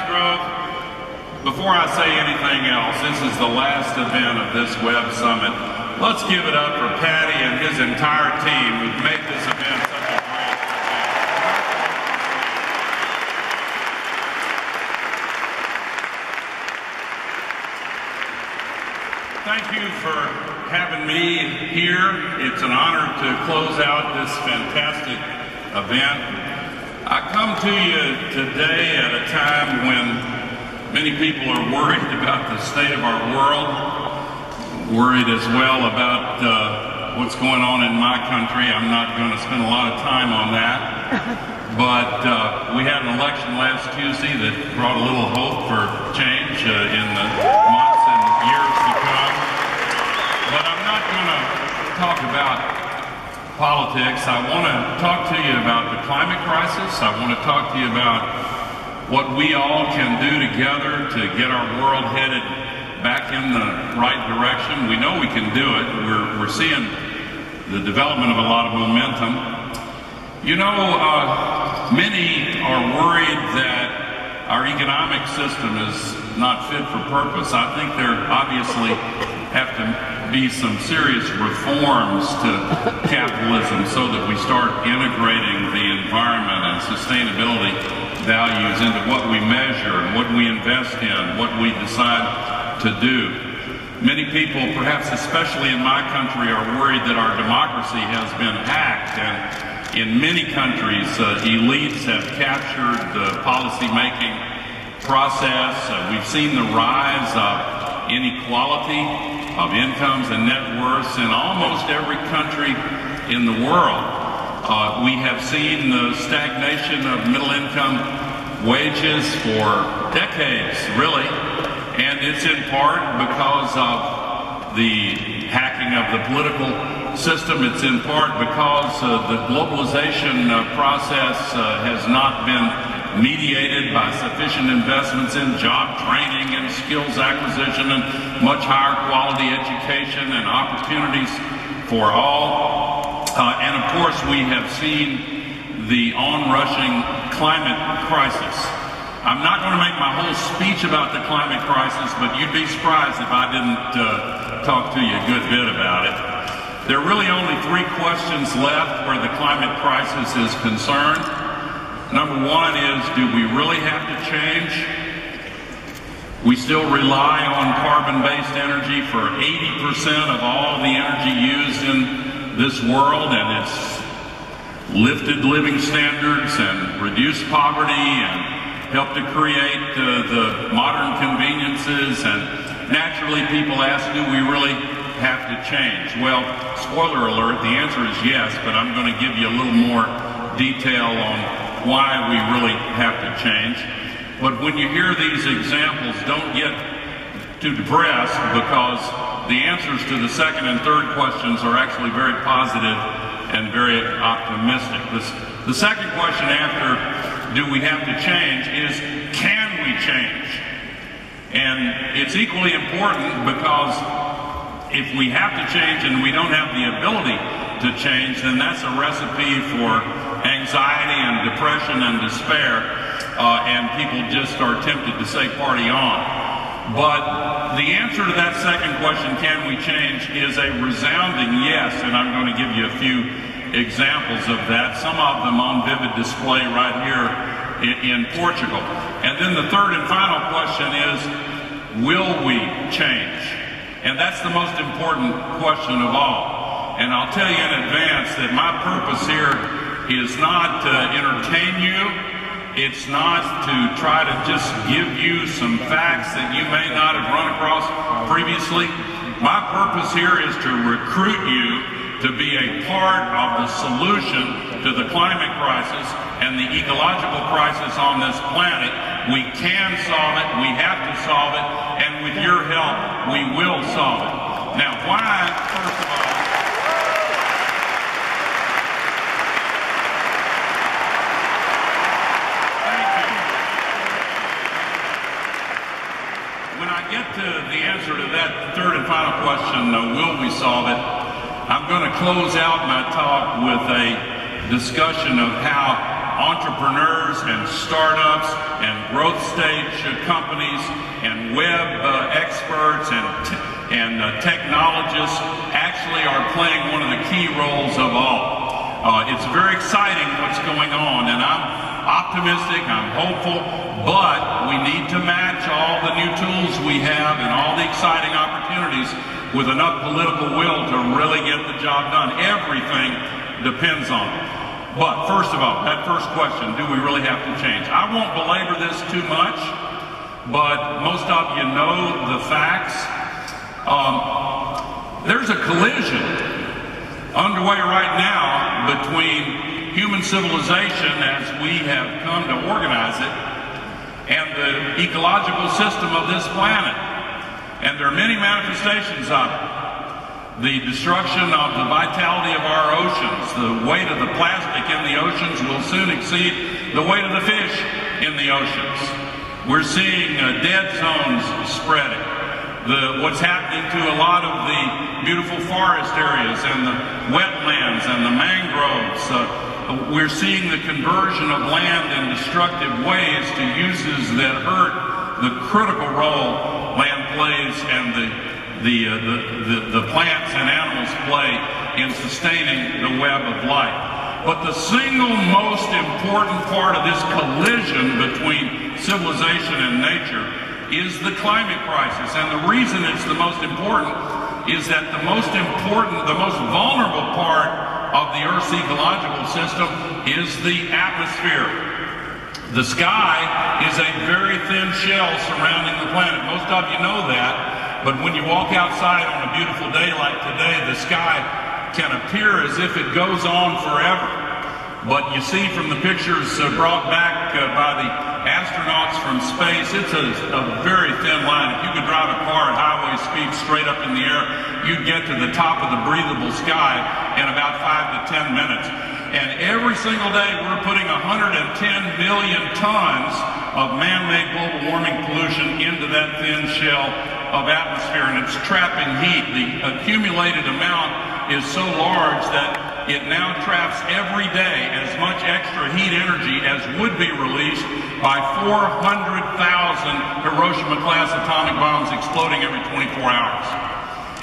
Grove. Before I say anything else, this is the last event of this Web Summit. Let's give it up for Patty and his entire team who've made this event such a great event. Thank you for having me here. It's an honor to close out this fantastic event. I come to you today at a time when many people are worried about the state of our world, worried as well about what's going on in my country. I'm not going to spend a lot of time on that, but we had an election last Tuesday that brought a little hope for change in the months and years to come. But I'm not going to talk about politics. I want to talk to you about the climate crisis. I want to talk to you about what we all can do together to get our world headed back in the right direction. We know we can do it. We're seeing the development of a lot of momentum. You know, many are worried that our economic system is not fit for purpose. I think there obviously have to be some serious reforms to capitalism so that we start integrating the environment and sustainability values into what we measure and what we invest in, what we decide to do. Many people, perhaps especially in my country, are worried that our democracy has been hacked, and in many countries, elites have captured the policy-making process. We've seen the rise of inequality of incomes and net worths in almost every country in the world. We have seen the stagnation of middle-income wages for decades, really, and it's in part because of the hacking of the political system. It's in part because the globalization process has not been mediated by sufficient investments in job training and skills acquisition and much higher quality education and opportunities for all. And of course, we have seen the onrushing climate crisis. I'm not going to make my whole speech about the climate crisis, but you'd be surprised if I didn't talk to you a good bit about it. There are really only three questions left where the climate crisis is concerned. Number one is, do we really have to change? We still rely on carbon-based energy for 80% of all the energy used in this world, and it's lifted living standards and reduced poverty and helped to create the modern conveniences. And naturally, people ask, do we really have to change? Well, spoiler alert, the answer is yes, but I'm going to give you a little more detail on why we really have to change. But when you hear these examples, don't get too depressed, because the answers to the second and third questions are actually very positive and very optimistic. The second question after do we have to change is, can we change? And it's equally important, because if we have to change and we don't have the ability to change, then that's a recipe for anxiety and depression and despair, and people just are tempted to say party on. But the answer to that second question, can we change, is a resounding yes, and I'm going to give you a few examples of that, some of them on vivid display right here in Portugal. And then the third and final question is, will we change? And that's the most important question of all. And I'll tell you in advance that my purpose here is not to entertain you. It's not to try to just give you some facts that you may not have run across previously. My purpose here is to recruit you to be a part of the solution to the climate crisis and the ecological crisis on this planet. We can solve it, we have to solve it, and with your help, we will solve it. Now, why, first of all, get to the answer to that third and final question, will we solve it, I'm going to close out my talk with a discussion of how entrepreneurs and startups and growth stage companies and web experts and technologists actually are playing one of the key roles of all. It's very exciting what's going on, and I'm optimistic, I'm hopeful, but we need to match all the new tools we have and all the exciting opportunities with enough political will to really get the job done. Everything depends on it. But first of all, that first question, do we really have to change? I won't belabor this too much, but most of you know the facts. There's a collision underway right now between human civilization as we have come to organize it and the ecological system of this planet. And there are many manifestations of it. The destruction of the vitality of our oceans, the weight of the plastic in the oceans will soon exceed the weight of the fish in the oceans. We're seeing dead zones spreading. What's happening to a lot of the beautiful forest areas and the wetlands and the mangroves. We're seeing the conversion of land in destructive ways to uses that hurt the critical role land plays and the plants and animals play in sustaining the web of life. But the single most important part of this collision between civilization and nature is the climate crisis. And the reason it's the most important is that the most vulnerable part of the Earth's ecological system is the atmosphere. The sky is a very thin shell surrounding the planet. Most of you know that, but when you walk outside on a beautiful day like today, the sky can appear as if it goes on forever. But you see from the pictures brought back by the astronauts from space, it's a very thin line. If you could drive a car at highway speed straight up in the air, you'd get to the top of the breathable sky in about 5 to 10 minutes. And every single day we're putting 110 million tons of man-made global warming pollution into that thin shell of atmosphere, and it's trapping heat. The accumulated amount is so large that it now traps every day as much extra heat energy as would be released by 400,000 Hiroshima-class atomic bombs exploding every 24 hours.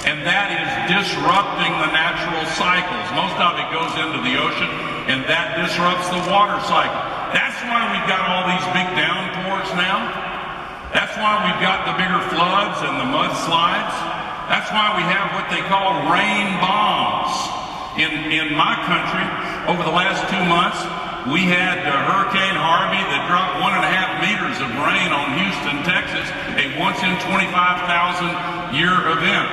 And that is disrupting the natural cycles. Most of it goes into the ocean, and that disrupts the water cycle. That's why we've got all these big downpours now. That's why we've got the bigger floods and the mudslides. That's why we have what they call rain bombs. In my country, over the last 2 months, we had Hurricane Harvey that dropped 1.5 meters of rain on Houston, Texas, a once in 25,000 year event.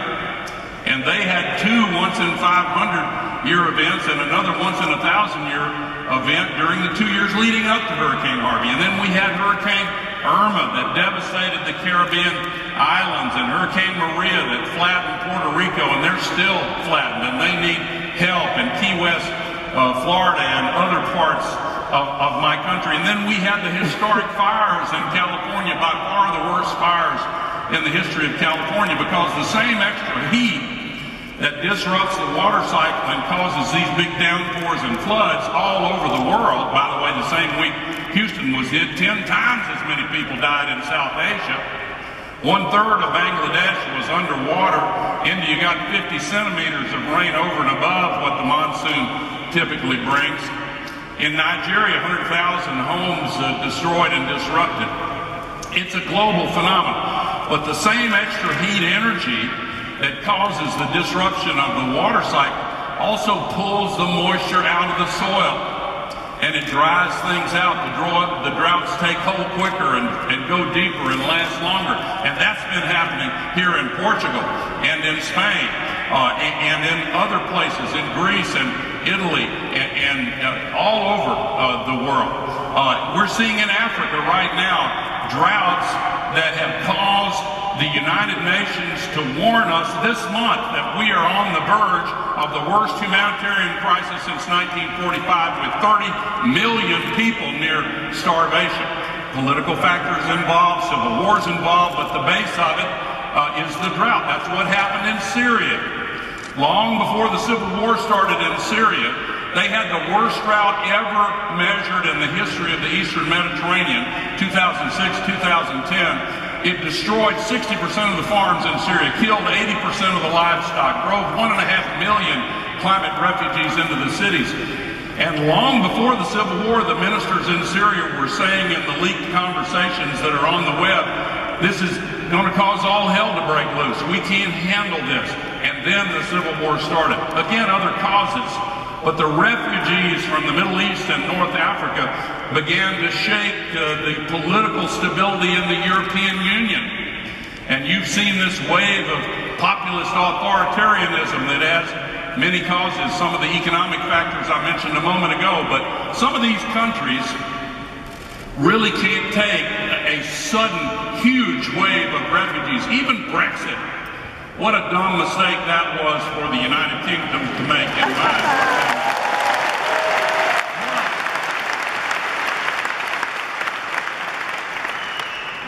And they had 2 once in 500 year events and another once in 1,000 year event during the 2 years leading up to Hurricane Harvey. And then we had Hurricane Irma that devastated the Caribbean islands, and Hurricane Maria that flattened Puerto Rico, and they're still flattened, and they need help in Key West, Florida, and other parts of my country. And then we had the historic fires in California, by far the worst fires in the history of California, because the same extra heat that disrupts the water cycle and causes these big downpours and floods all over the world. By the way, the same week Houston was hit, 10 times as many people died in South Asia. 1/3 of Bangladesh was underwater. India got 50 centimeters of rain over and above what the monsoon typically brings. In Nigeria, 100,000 homes destroyed and disrupted. It's a global phenomenon. But the same extra heat energy that causes the disruption of the water cycle also pulls the moisture out of the soil, and it dries things out. The droughts take hold quicker and go deeper and last longer. And that's been happening here in Portugal and in Spain and in other places, in Greece and Italy and all over the world. We're seeing in Africa right now droughts that have caused the United Nations to warn us this month that we are on the verge of the worst humanitarian crisis since 1945, with 30 million people near starvation. Political factors involved, civil wars involved, but the base of it is the drought. That's what happened in Syria. Long before the civil war started in Syria, They had the worst drought ever measured in the history of the Eastern Mediterranean, 2006-2010. It destroyed 60% of the farms in Syria, killed 80% of the livestock, drove 1.5 million climate refugees into the cities. And long before the civil war, the ministers in Syria were saying in the leaked conversations that are on the web, this is going to cause all hell to break loose. We can't handle this. And then the civil war started. Again, other causes. But the refugees from the Middle East and North Africa began to shake the political stability in the European Union. And you've seen this wave of populist authoritarianism that has many causes, some of the economic factors I mentioned a moment ago, but some of these countries really can't take a sudden, huge wave of refugees, even Brexit. What a dumb mistake that was for the United Kingdom to make, in my opinion.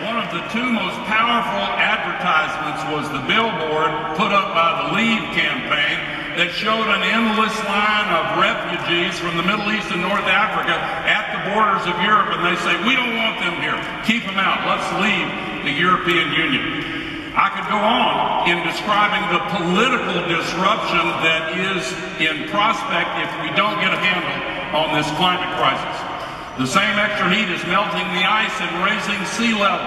One of the two most powerful advertisements was the billboard put up by the Leave campaign that showed an endless line of refugees from the Middle East and North Africa at the borders of Europe, and they say, we don't want them here. Keep them out. Let's leave the European Union. I could go on in describing the political disruption that is in prospect if we don't get a handle on this climate crisis. The same extra heat is melting the ice and raising sea level.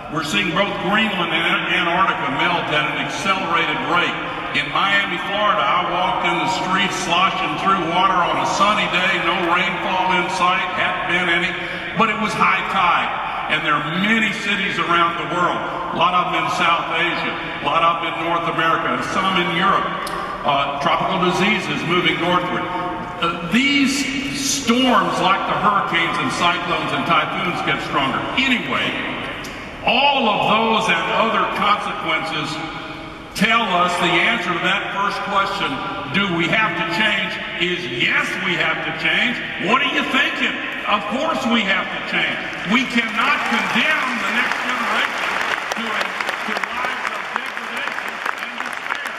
We're seeing both Greenland and Antarctica melt at an accelerated rate. In Miami, Florida, I walked in the streets sloshing through water on a sunny day, no rainfall in sight, hadn't been any, but it was high tide. And there are many cities around the world, a lot of them in South Asia, a lot of them in North America, and some in Europe. Tropical diseases moving northward. These storms, like the hurricanes and cyclones and typhoons, get stronger. Anyway, all of those and other consequences tell us the answer to that first question, do we have to change, is yes, we have to change. What are you thinking? Of course we have to change. We cannot condemn the next generation to lives of degradation and despair.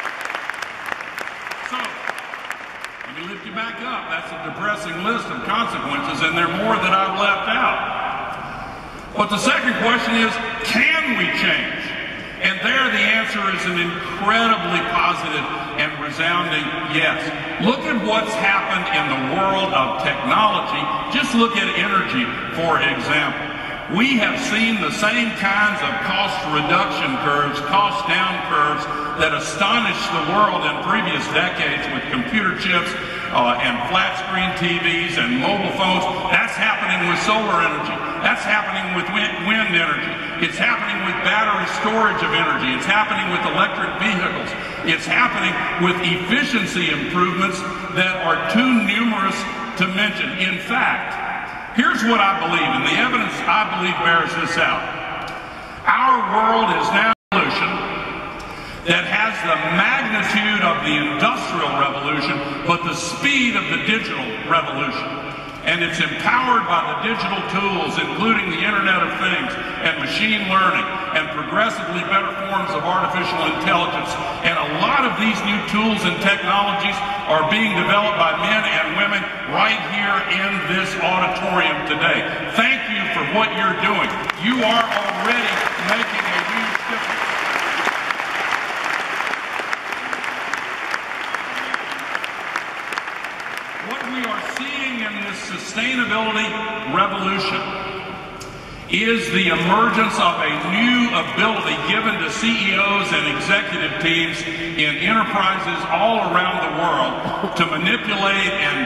So, let me lift you back up. That's a depressing list of consequences, and there are more that I've left out. But the second question is, can we change? And there the answer is an incredibly positive and resounding yes. Look at what's happened in the world of technology. Just look at energy, for example. We have seen the same kinds of cost reduction curves, cost down curves that astonished the world in previous decades with computer chips and flat screen TVs and mobile phones. That's happening with solar energy. That's happening with wind energy. It's happening with battery storage of energy. It's happening with electric vehicles. It's happening with efficiency improvements that are too numerous to mention. In fact, here's what I believe, and the evidence I believe bears this out. Our world is now a revolution that has the magnitude of the Industrial Revolution, but the speed of the digital revolution. And it's empowered by the digital tools, including the Internet of Things and machine learning and progressively better forms of artificial intelligence. And a lot of these new tools and technologies are being developed by men and women right here in this auditorium today. Thank you for what you're doing. You are already making a huge difference. What we are seeing in this sustainability revolution is the emergence of a new ability given to CEOs and executive teams in enterprises all around the world to manipulate and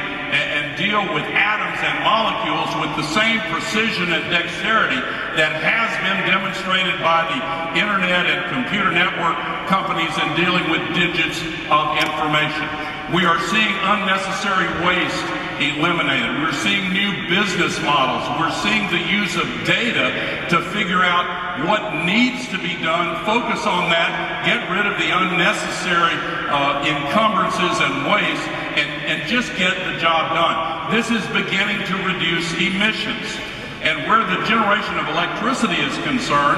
deal with atoms and molecules with the same precision and dexterity that has been demonstrated by the internet and computer network companies in dealing with digits of information. We are seeing unnecessary waste eliminated. We're seeing new business models. We're seeing the use of data to figure out what needs to be done, focus on that, get rid of the unnecessary encumbrances and waste, and just get the job done. This is beginning to reduce emissions. And where the generation of electricity is concerned,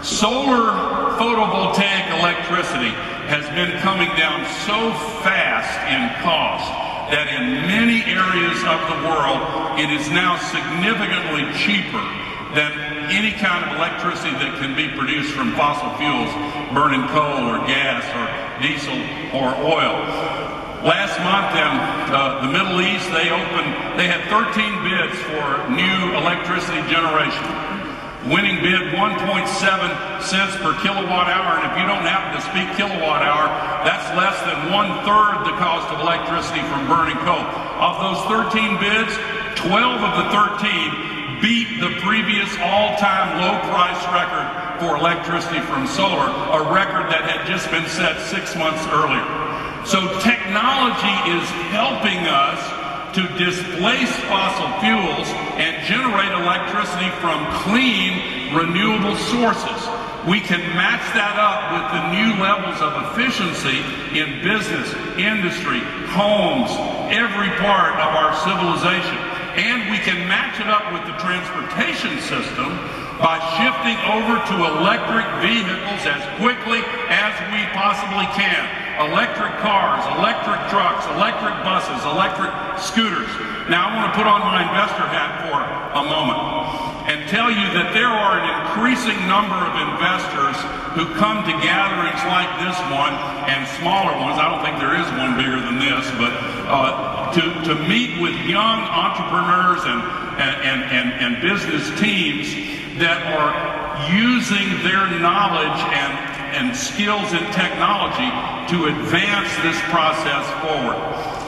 solar photovoltaic electricity has been coming down so fast in cost that in many areas of the world, it is now significantly cheaper than any kind of electricity that can be produced from fossil fuels, burning coal or gas or diesel or oil. Last month in the Middle East, they had 13 bids for new electricity generation. Winning bid 1.7 cents per kilowatt hour, and if you don't happen to speak kilowatt hour, that's less than 1/3 the cost of electricity from burning coal. Of those 13 bids, 12 of the 13 beat the previous all-time low price record for electricity from solar, a record that had just been set 6 months earlier. So technology is helping us to displace fossil fuels and generate electricity from clean, renewable sources. We can match that up with the new levels of efficiency in business, industry, homes, every part of our civilization. And we can match it up with the transportation system by shifting over to electric vehicles as quickly as we possibly can. Electric cars, electric trucks, electric buses, electric scooters. Now I want to put on my investor hat for a moment and tell you that there are an increasing number of investors who come to gatherings like this one and smaller ones. I don't think there is one bigger than this, but to meet with young entrepreneurs and business teams that are using their knowledge and skills in technology to advance this process forward.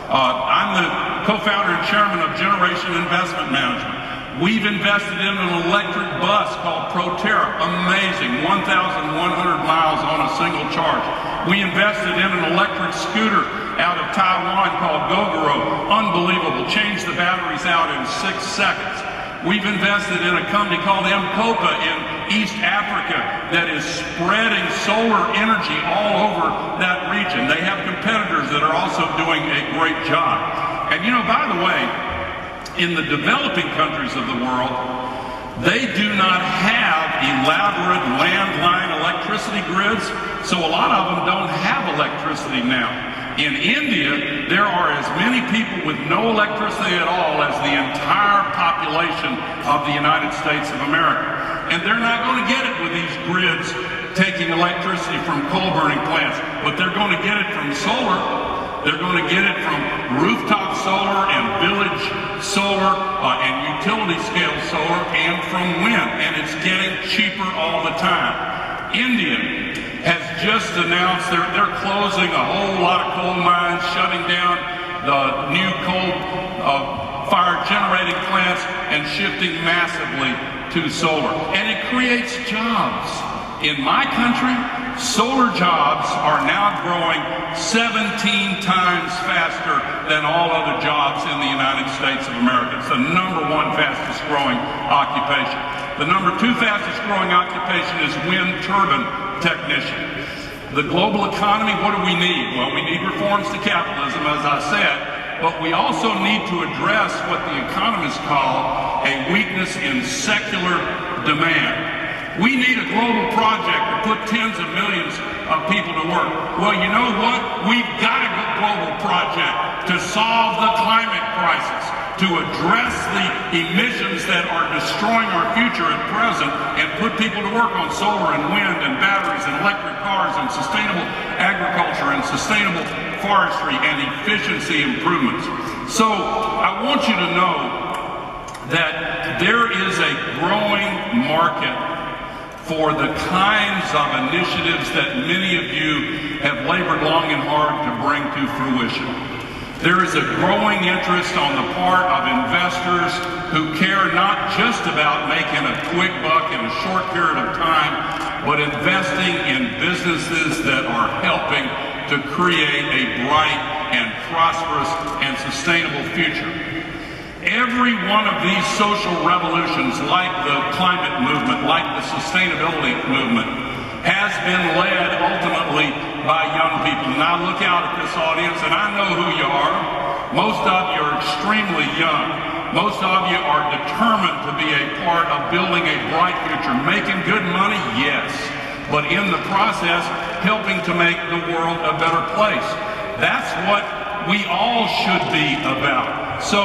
I'm the co-founder and chairman of Generation Investment Management. We've invested in an electric bus called Proterra. Amazing, 1,100 miles on a single charge. We invested in an electric scooter out of Taiwan called Gore. Unbelievable, changed the batteries out in 6 seconds. We've invested in a company called M-Copa in East Africa that is spreading solar energy all over that region. They have competitors that are also doing a great job. And you know, by the way, in the developing countries of the world, they do not have elaborate landline electricity grids, so a lot of them don't have electricity now. In India, there are as many people with no electricity at all as the entire population of the United States of America. And they're not going to get it with these grids taking electricity from coal-burning plants, but they're going to get it from solar. They're going to get it from rooftop solar and village solar and utility-scale solar and from wind, and it's getting cheaper all the time. India has just announced they're closing a whole lot of coal mines, shutting down the new coal-fired generating plants and shifting massively to solar. And it creates jobs. In my country, solar jobs are now growing 17 times faster than all other jobs in the United States of America. It's the #1 fastest growing occupation. The #2 fastest growing occupation is wind turbine technician. The global economy, what do we need? Well, we need reforms to capitalism, as I said, but we also need to address what the economists call a weakness in secular demand. We need a global project to put tens of millions of people to work. Well, you know what? We've got a global project to solve the climate crisis, to address the emissions that are destroying our future at present and put people to work on solar and wind and batteries and electric cars and sustainable agriculture and sustainable forestry and efficiency improvements. So I want you to know that there is a growing market for the kinds of initiatives that many of you have labored long and hard to bring to fruition. There is a growing interest on the part of investors who care not just about making a quick buck in a short period of time, but investing in businesses that are helping to create a bright and prosperous and sustainable future. Every one of these social revolutions, like the climate movement, like the sustainability movement, has been led ultimately by young people. And I look out at this audience and I know who you are. Most of you are extremely young. Most of you are determined to be a part of building a bright future. Making good money, yes, but in the process, helping to make the world a better place. That's what we all should be about. So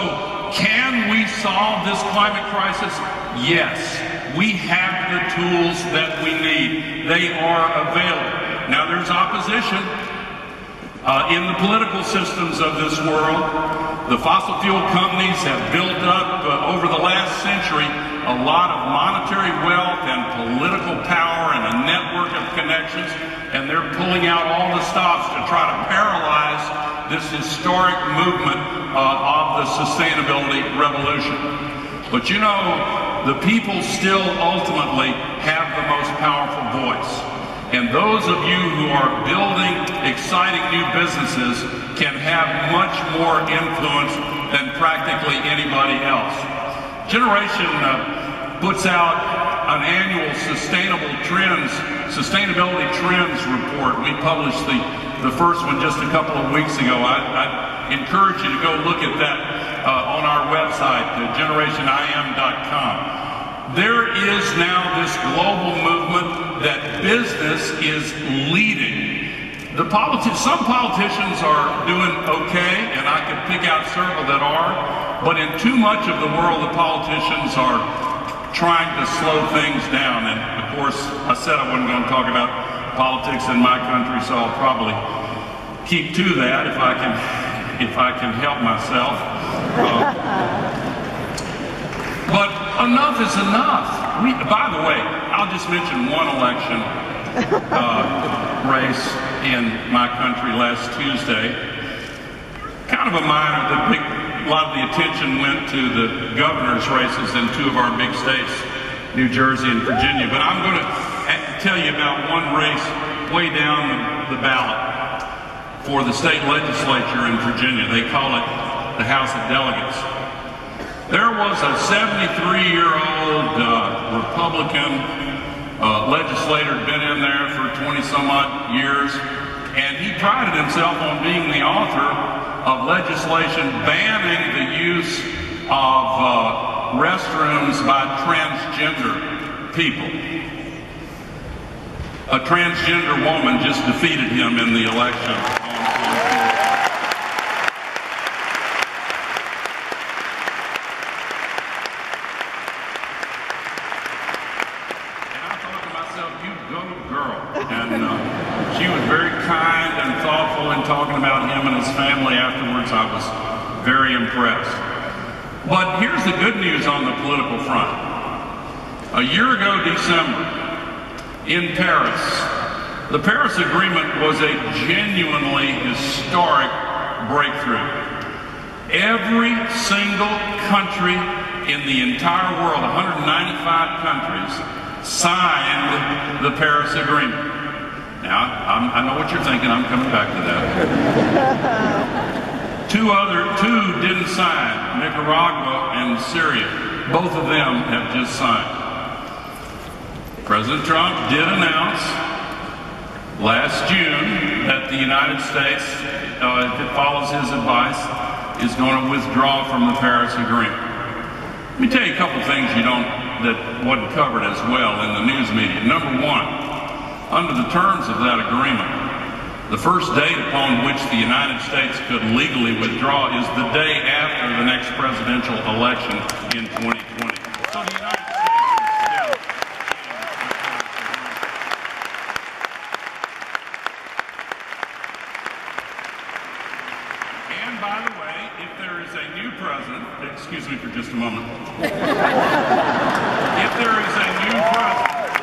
can we solve this climate crisis? Yes. We have the tools that we need. They are available. Now there's opposition in the political systems of this world. The fossil fuel companies have built up over the last century a lot of monetary wealth and political power and a network of connections, and they're pulling out all the stops to try to paralyze this historic movement of the sustainability revolution. But you know, the people still ultimately have the most powerful voice. And those of you who are building exciting new businesses can have much more influence than practically anybody else. Generation puts out an annual sustainability trends report. We published the first one just a couple of weeks ago. I encourage you to go look at that on our website, generationim.com. There is now this global movement that business is leading. Some politicians are doing okay, and I could pick out several that are, but in too much of the world, the politicians are trying to slow things down. And of course, I said I wasn't going to talk about politics in my country, so I'll probably keep to that if I can help myself. But enough is enough. By the way, I'll just mention one election race in my country last Tuesday. Kind of a minor. A lot of the attention went to the governor's races in two of our big states, New Jersey and Virginia. But I'm going to tell you about one race way down the ballot for the state legislature in Virginia. They call it the House of Delegates. There was a 73-year-old Republican legislator, been in there for 20-some-odd years, and he prided himself on being the author of legislation banning the use of restrooms by transgender people. A transgender woman just defeated him in the election. She was very kind and thoughtful in talking about him and his family afterwards. I was very impressed. But here's the good news on the political front. A year ago, December, in Paris, the Paris Agreement was a genuinely historic breakthrough. Every single country in the entire world, 195 countries, signed the Paris Agreement. Now, I know what you're thinking. I'm coming back to that. Two didn't sign, Nicaragua and Syria. Both of them have just signed. President Trump did announce last June that the United States, if it follows his advice, is going to withdraw from the Paris Agreement. Let me tell you a couple things that wasn't covered as well in the news media. Number one, under the terms of that agreement, the first date upon which the United States could legally withdraw is the day after the next presidential election in 2020. So the United States is still and by the way, if there is a new president, excuse me for just a moment, if there is a new president,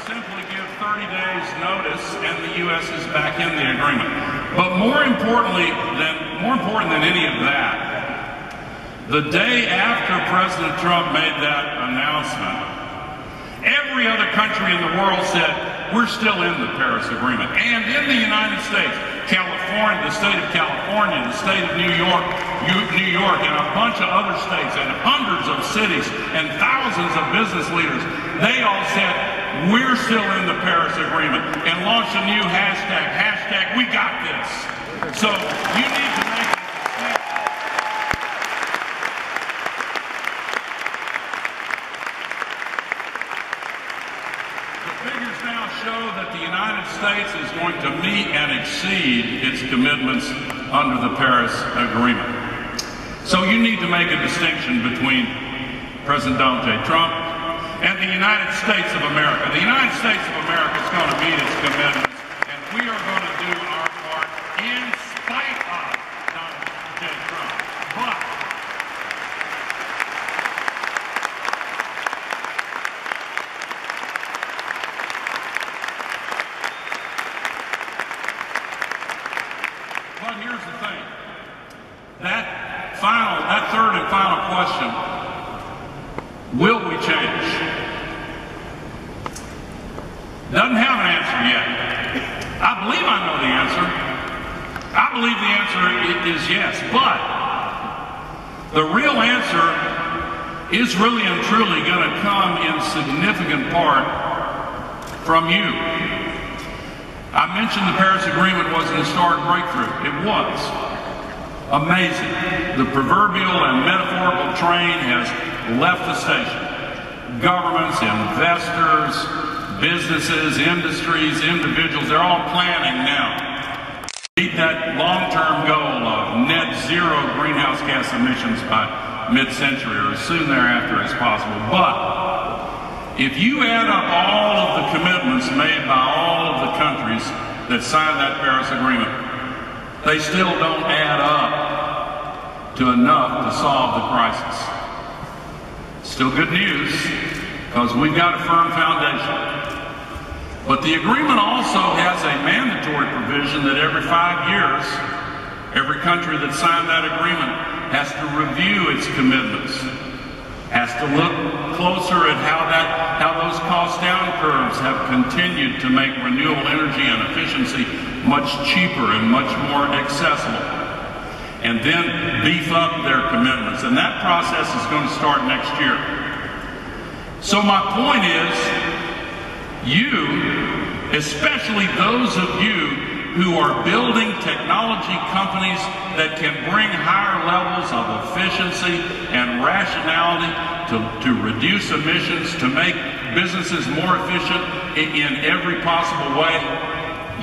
simply give 30 days notice and the U.S. is back in the agreement. But more important than any of that, the day after President Trump made that announcement, every other country in the world said, we're still in the Paris Agreement. And in the United States, California, the state of California, the state of New York, and a bunch of other states, and hundreds of cities, and thousands of business leaders, they all said, we're still in the Paris Agreement, and launched a new hashtag we got this. So you need to make a decision. The figures now show that the United States is going to meet and exceed its commitments under the Paris Agreement. So you need to make a distinction between President Donald J. Trump and the United States of America. The United States of America is going to meet its commitments, and we are going to do our part in spite of Donald J. Trump. But here's the thing. That third and final question, will we change? Doesn't have an answer yet. I believe I know the answer. I believe the answer is yes, but the real answer is really and truly going to come in significant part from you. I mentioned the Paris Agreement was an historic breakthrough. It was. Amazing. The proverbial and metaphorical train has left the station. Governments, investors, businesses, industries, individuals, they're all planning now to meet that long-term goal of net zero greenhouse gas emissions by mid-century or as soon thereafter as possible. But if you add up all of the commitments made by all of the countries that signed that Paris Agreement, they still don't add up to enough to solve the crisis. Still good news, because we've got a firm foundation. But the agreement also has a mandatory provision that every 5 years, every country that signed that agreement has to review its commitments, has to look closer at how those cost down curves have continued to make renewable energy and efficiency much cheaper and much more accessible, and then beef up their commitments. And that process is going to start next year. So my point is, you, especially those of you who are building technology companies that can bring higher levels of efficiency and rationality to reduce emissions, to make businesses more efficient in every possible way,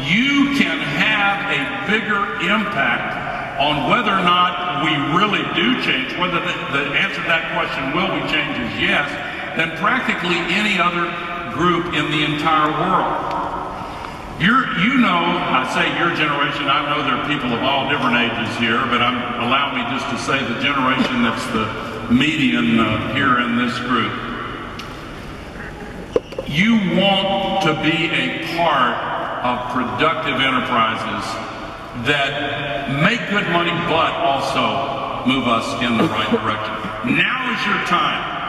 you can have a bigger impact on whether or not we really do change. Whether the answer to that question, will we change, is yes, than practically any other group in the entire world. You know, I say your generation, I know there are people of all different ages here, but allow me just to say the generation that's the median here in this group. You want to be a part of productive enterprises that make good money, but also move us in the right direction. Now is your time.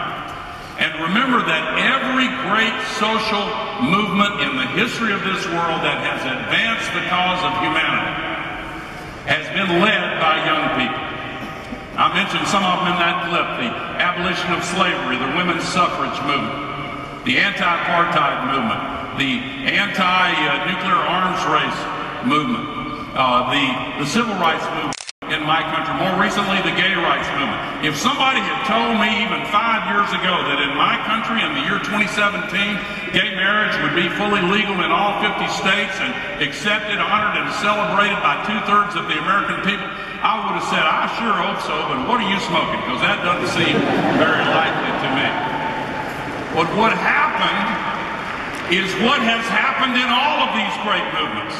And remember that every great social movement in the history of this world that has advanced the cause of humanity has been led by young people. I mentioned some of them in that clip: the abolition of slavery, the women's suffrage movement, the anti-apartheid movement, the anti-nuclear arms race movement, the civil rights movement in my country, more recently the gay rights movement. If somebody had told me even 5 years ago that in my country in the year 2017 gay marriage would be fully legal in all 50 states and accepted, honored, and celebrated by 2/3 of the American people, I would have said, I sure hope so, but what are you smoking? Because that doesn't seem very likely to me. But what happened is what has happened in all of these great movements.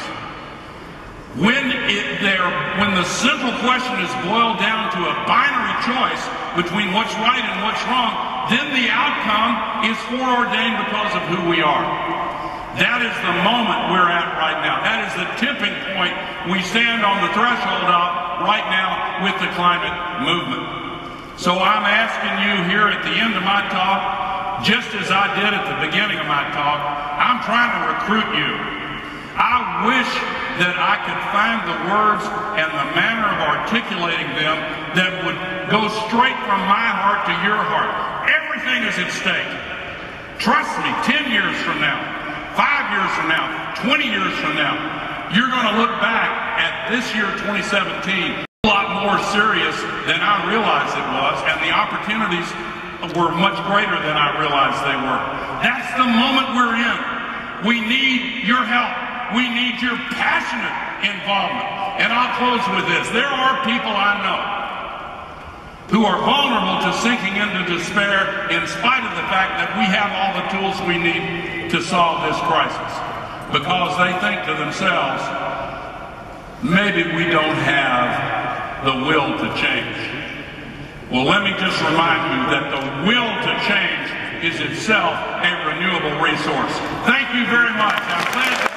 When the central question is boiled down to a binary choice between what's right and what's wrong, then the outcome is foreordained because of who we are. That is the moment we're at right now. That is the tipping point we stand on the threshold of right now with the climate movement. So I'm asking you here at the end of my talk, just as I did at the beginning of my talk, I'm trying to recruit you. I wish that I could find the words and the manner of articulating them that would go straight from my heart to your heart. Everything is at stake. Trust me, 10 years from now, 5 years from now, 20 years from now, you're going to look back at this year, 2017, a lot more serious than I realized it was, and the opportunities were much greater than I realized they were. That's the moment we're in. We need your help. We need your passionate involvement. And I'll close with this. There are people I know who are vulnerable to sinking into despair in spite of the fact that we have all the tools we need to solve this crisis, because they think to themselves, maybe we don't have the will to change. Well, let me just remind you that the will to change is itself a renewable resource. Thank you very much. I'm glad